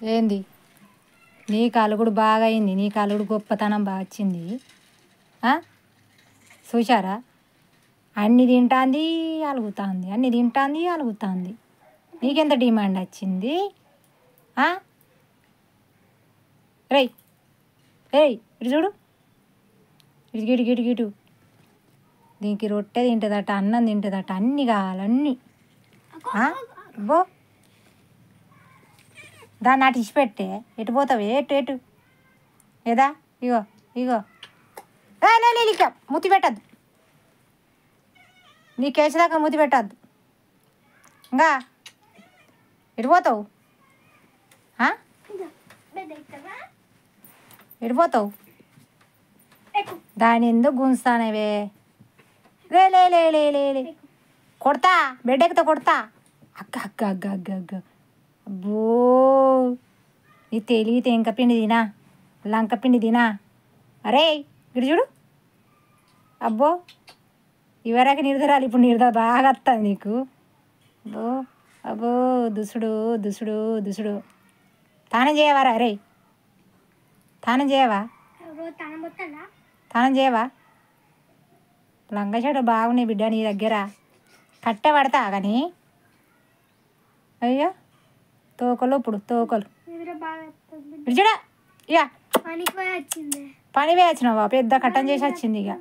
ఏంది నీకు అలుగుడు బాగా అయింది, నీకు అలుగుడు గొప్పతనం బాగా వచ్చింది. చూశారా, అన్ని తింటాంది అలుగుతుంది, అన్ని తింటాంది అలుగుతుంది. నీకెంత డిమాండ్ వచ్చింది? రేయ్ రేయ్ ఇటు చూడు, ఇటు గిటు గిటు గిటు. దీనికి రొట్టె తింటుందట, అన్నం తింటుందట, అన్నీ కావాలన్నీ. బో దాన్ని అటు ఇచ్చిపెట్టే ఎటు పోతావు? ఎటు ఎటు ఏదా? ఇగో ఇగో ఇక మూతి పెట్టద్దు, నీ కేసుదాకా మూతి పెట్టద్దు. ఇంకా ఎటు పోతావు? ఎటు పోతావు? దాని ఎందుకు గుంజుతానేవే? లే లే లే లే లే లే కొడతా, బెడ్ ఎక్కితే కొడతా. అగ్గ అగ్గ అగ్గ అగ్గ అగ్గ. అబ్బో, నీ తెలివితే ఇంక పిండి తినా, లంక పిండి తినా. అరే ఇటు చూడు. అబ్బో, ఇవరకు నిర్ధరాలు, ఇప్పుడు నిర్ధ బాగా వస్తుంది నీకు. అబ్బో అబ్బో, దుసుడు దుసుడు దుసుడు. తానం చేయవారా? అరే తానం చేయవా? తానం చేయవా? లంగ చెడు బాగున్నాయి బిడ్డ నీ దగ్గర. కట్టె పడతా కానీ. అయ్యో తోకలు, ఇప్పుడు తోకలు చూడ. ఇక పని పోయి వచ్చినావా? పెద్ద కట్టం చేసి వచ్చింది. ఇక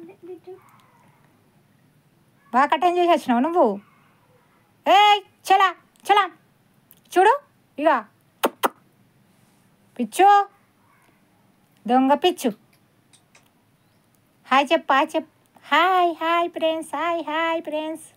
బాగా కట్టం చేసి వచ్చినావు నువ్వు. చలా చలా చూడు. ఇక పిచ్చు, దొంగ పిచ్చు. హాయ్ చెప్పు, హాయ్ చెప్పు. Hi hi friends, hi hi friends.